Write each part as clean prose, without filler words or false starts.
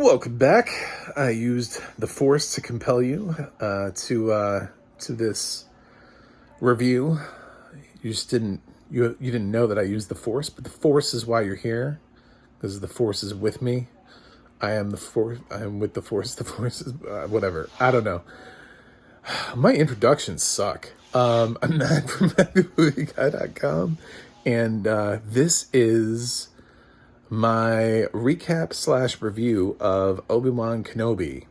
Welcome back. I used the Force to compel you to this review. You just didn't you didn't know that I used the Force, but the Force is why you're here, because the Force is with me. I am the Force. I am with the Force. The Force is whatever. I don't know. My introductions suck. I'm Matt from movieguy.com, and this is my recap / review of Obi Wan Kenobi,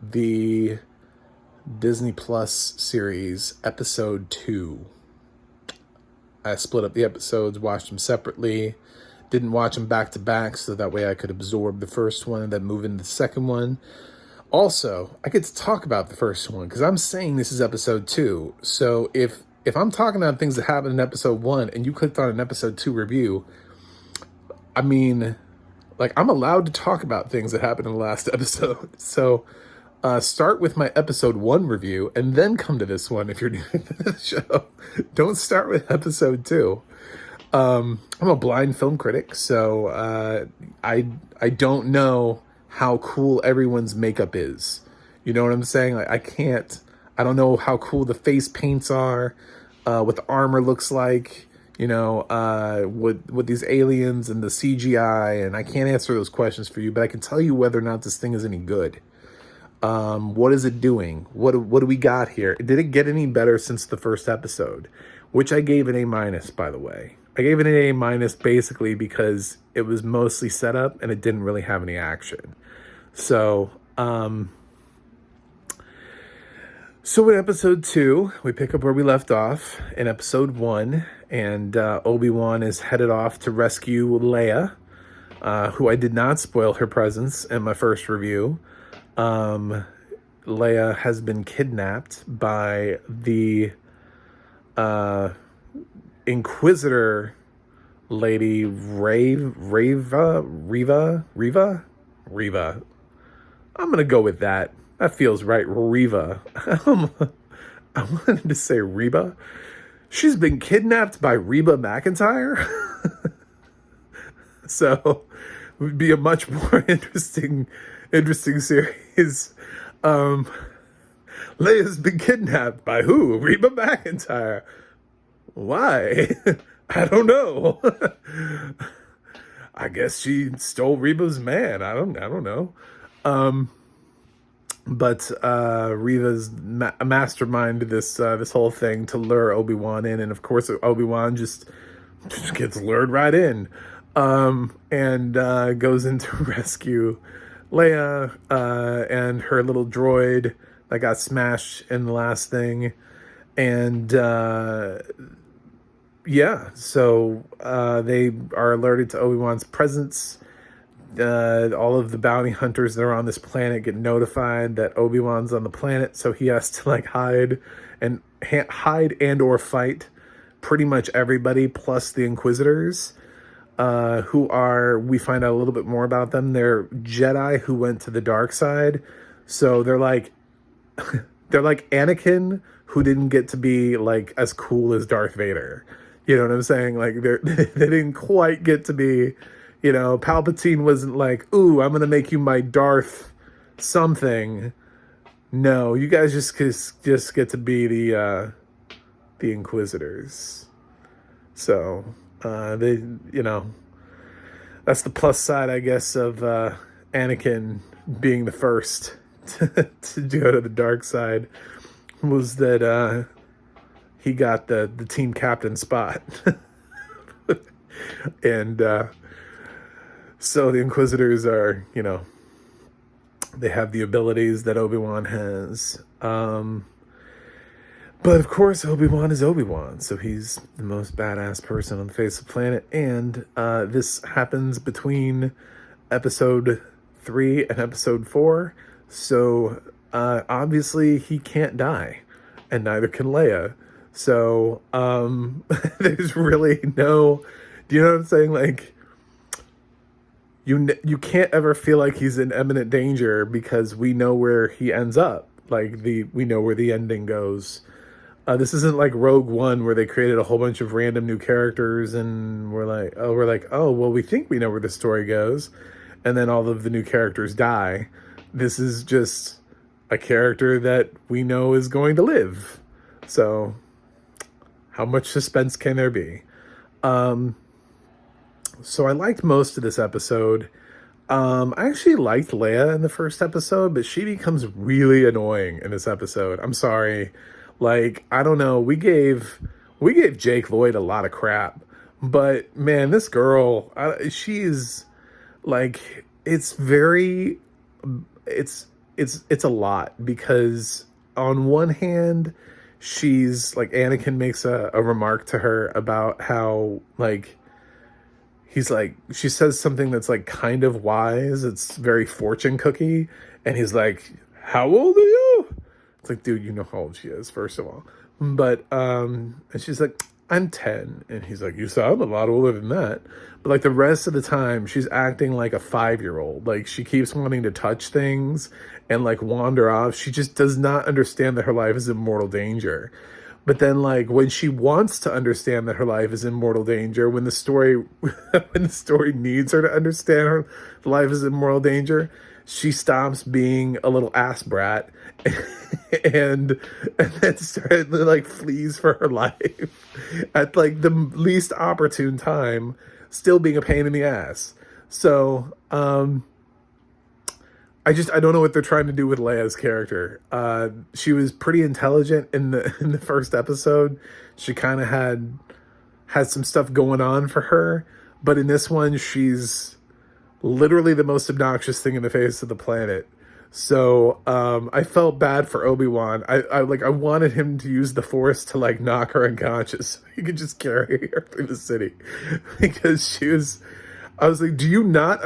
the Disney Plus series, episode 2. I split up the episodes, watched them separately, didn't watch them back to back so that way I could absorb the first one and then move into the second one. Also, I get to talk about the first one because I'm saying this is episode 2. So if I'm talking about things that happened in episode 1 and you clicked on an episode 2 review, I mean, like, I'm allowed to talk about things that happened in the last episode. So start with my episode 1 review and then come to this one if you're new to the show. Don't start with episode 2. I'm a blind film critic, so I don't know how cool everyone's makeup is. You know what I'm saying? Like, I don't know how cool the face paints are, what the armor looks like. With these aliens and the CGI, and I can't answer those questions for you, but I can tell you whether or not this thing is any good. What is it doing? What do we got here? Did it get any better since the first episode? Which I gave an A-, by the way. I gave it an A- basically because it was mostly set up and it didn't really have any action. So in episode 2, we pick up where we left off in episode 1, and Obi Wan is headed off to rescue Leia, who I did not spoil her presence in my first review. Leia has been kidnapped by the Inquisitor lady Reva. I'm gonna go with that. That feels right, Reva. I wanted to say Reba. She's been kidnapped by Reba McEntire. So it would be a much more interesting series. Leia's been kidnapped by who? Reba McEntire. Why? I don't know. I guess she stole Reba's man. I don't know. But Reva's a mastermind this whole thing to lure Obi-Wan in, and of course Obi-Wan just gets lured right in, and goes in to rescue Leia and her little droid that got smashed in the last thing, and so they are alerted to Obi-Wan's presence. All of the bounty hunters that are on this planet get notified that Obi-Wan's on the planet, so he has to hide and or fight pretty much everybody plus the Inquisitors, who are, we find out a little bit more about them. They're Jedi who went to the dark side, so they're like Anakin who didn't get to be as cool as Darth Vader. You know what I'm saying? They didn't quite get to be. Palpatine wasn't like, ooh, I'm going to make you my Darth something. No, you guys just get to be the Inquisitors. So, that's the plus side, I guess, of Anakin being the first to go to the dark side, was that he got the team captain spot. And so the Inquisitors are, they have the abilities that Obi-Wan has. But of course, Obi-Wan is Obi-Wan, so he's the most badass person on the face of the planet. And this happens between episode 3 and episode 4. So obviously he can't die, and neither can Leia. So there's really no, do you know what I'm saying? You can't ever feel like he's in imminent danger because we know where he ends up. We know where the ending goes. This isn't like Rogue One where they created a whole bunch of random new characters and we're like, oh, well, we think we know where the story goes. and then all of the new characters die. This is just a character that we know is going to live. So how much suspense can there be? So I liked most of this episode. I actually liked Leia in the first episode, but she becomes really annoying in this episode. I'm sorry. Like, I don't know. We gave Jake Lloyd a lot of crap, but man, this girl, she's like, it's a lot, because on one hand, she's like, Anakin makes a remark to her about how, like, he's like, she says something that's like kind of wise. It's very fortune cookie. And he's like, how old are you? It's like, dude, you know how old she is, first of all. But, and she's like, I'm 10. And he's like, you sound a lot older than that. But like the rest of the time, she's acting like a 5-year-old. Like, she keeps wanting to touch things and like wander off. She just does not understand that her life is in mortal danger. But then, like, when she wants to understand that her life is in mortal danger, when the story needs her to understand her life is in mortal danger, she stops being a little ass brat and then like flees for her life at like the least opportune time, still being a pain in the ass. So, I don't know what they're trying to do with Leia's character. She was pretty intelligent in the first episode. She kind of had some stuff going on for her, but in this one, she's literally the most obnoxious thing in the face of the planet. So I felt bad for Obi Wan. I wanted him to use the Force to like knock her unconscious so he could just carry her through the city, because I was like, do you not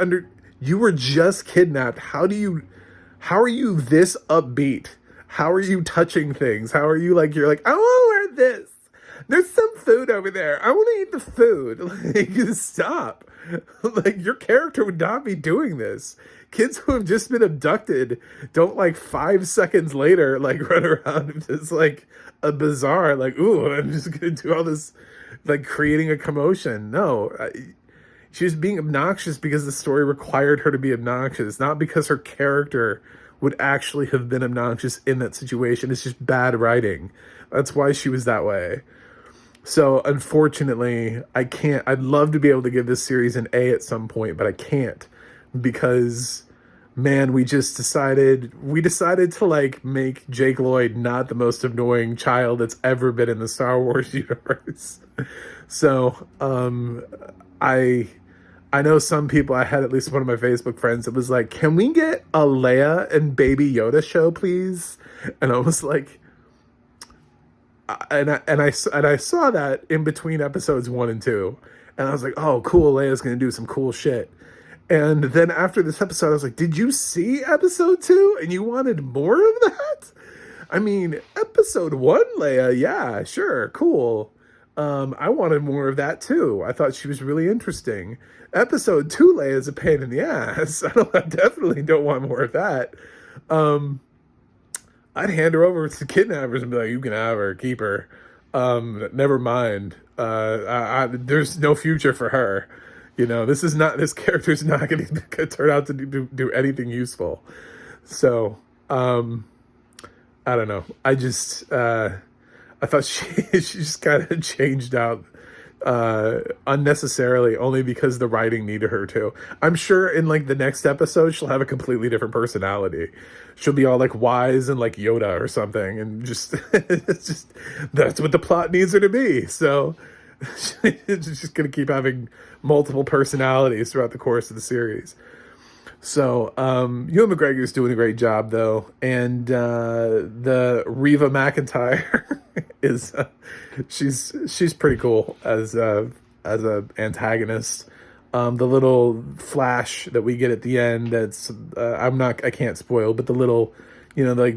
you were just kidnapped. How are you this upbeat? How are you touching things? How are you like, you're like, I want to wear this. There's some food over there. I want to eat the food. Like, stop. Like, your character would not be doing this. Kids who have just been abducted don't like 5 seconds later, like run around just like a bazaar. Like, ooh, I'm just going to do all this, like creating a commotion. No, she was being obnoxious because the story required her to be obnoxious, not because her character would actually have been obnoxious in that situation. It's just bad writing. That's why she was that way. So, unfortunately, I can't. I'd love to be able to give this series an A at some point, but I can't, because, man, we decided to, like, make Jake Lloyd not the most annoying child that's ever been in the Star Wars universe. So, I know some people, I had at least one of my Facebook friends that was like, can we get a Leia and Baby Yoda show, please? And I was like, and I saw that in between episodes 1 and 2. And I was like, oh, cool, Leia's going to do some cool shit. And then after this episode, I was like, did you see episode 2? And you wanted more of that? I mean, episode 1, Leia, yeah, sure, cool. I wanted more of that too. I thought she was really interesting. Episode 2, Leia is a pain in the ass. I definitely don't want more of that. I'd hand her over to kidnappers and be like, you can have her, keep her. Never mind. There's no future for her. You know, this character's not going to turn out to do anything useful. So, I don't know. I thought she just kind of changed out unnecessarily, only because the writing needed her to. I'm sure in like the next episode, she'll have a completely different personality. She'll be all like wise and like Yoda or something, and just it's just that's what the plot needs her to be. So it's just gonna keep having multiple personalities throughout the course of the series. So, Ewan McGregor's doing a great job, though, and the Reva McEntire is she's pretty cool as a antagonist. The little flash that we get at the end, that's I can't spoil, but the little, you know, like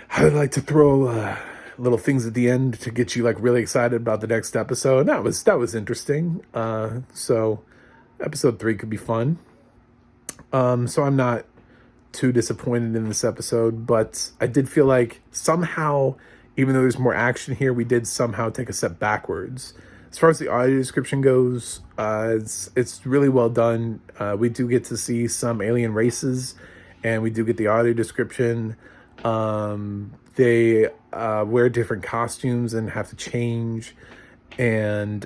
I like to throw little things at the end to get you like really excited about the next episode. And that was interesting. So episode 3 could be fun. So I'm not too disappointed in this episode, but I did feel like somehow, even though there's more action here, we did somehow take a step backwards. As far as the audio description goes, it's really well done. We do get to see some alien races, and we do get the audio description. They wear different costumes and have to change, and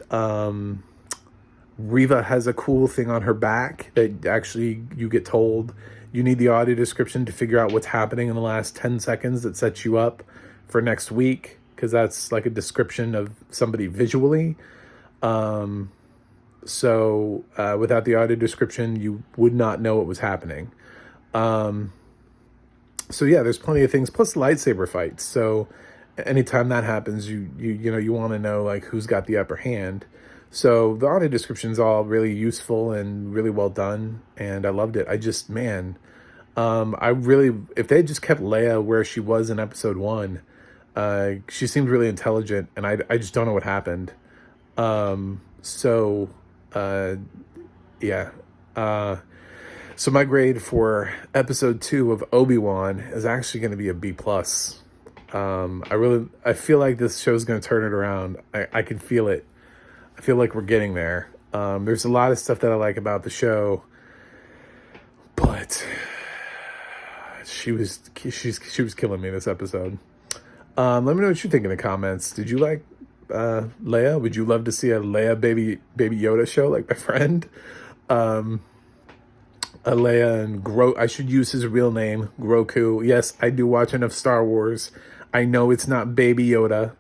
Riva has a cool thing on her back that actually you get told you need the audio description to figure out what's happening in the last 10 seconds that sets you up for next week, because that's like a description of somebody visually. So without the audio description, you would not know what was happening. So yeah, there's plenty of things, plus lightsaber fights. So anytime that happens, you want to know like who's got the upper hand. So the audio description is all really useful and really well done, and I loved it. If they had just kept Leia where she was in episode 1, she seemed really intelligent, and I just don't know what happened. So my grade for episode 2 of Obi Wan is actually going to be a B+. I feel like this show's going to turn it around. I can feel it. I feel like we're getting there. There's a lot of stuff that I like about the show, but she was killing me this episode. Let me know what you think in the comments. Did you like Leia? Would you love to see a Leia baby Yoda show like my friend? A Leia and I should use his real name, Groku. Yes, I do watch enough Star Wars. I know it's not Baby Yoda.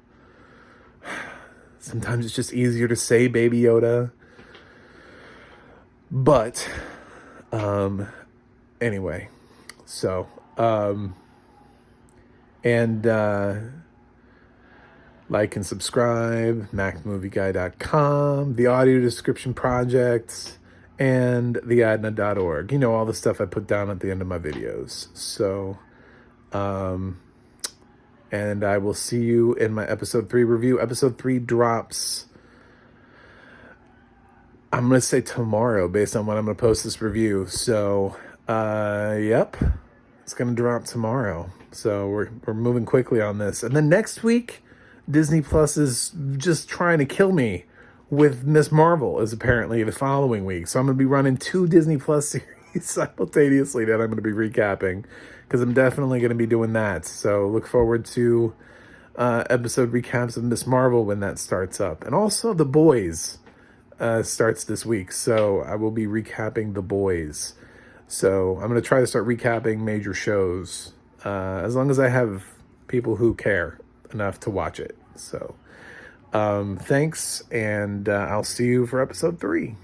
Sometimes it's just easier to say Baby Yoda. But, anyway. So, like and subscribe, macmovieguy.com, the audio description project, and theadna.org. All the stuff I put down at the end of my videos. So, and I will see you in my episode 3 review. Episode 3 drops, I'm going to say tomorrow based on when I'm going to post this review. So, yep, it's going to drop tomorrow. So we're moving quickly on this. And then next week, Disney Plus is just trying to kill me with Miss Marvel is apparently the following week. So I'm going to be running 2 Disney Plus series simultaneously that I'm going to be recapping, because I'm definitely going to be doing that. So look forward to episode recaps of Miss Marvel when that starts up. And also The Boys starts this week. So I will be recapping The Boys. So I'm going to try to start recapping major shows as long as I have people who care enough to watch it. So thanks, and I'll see you for episode 3.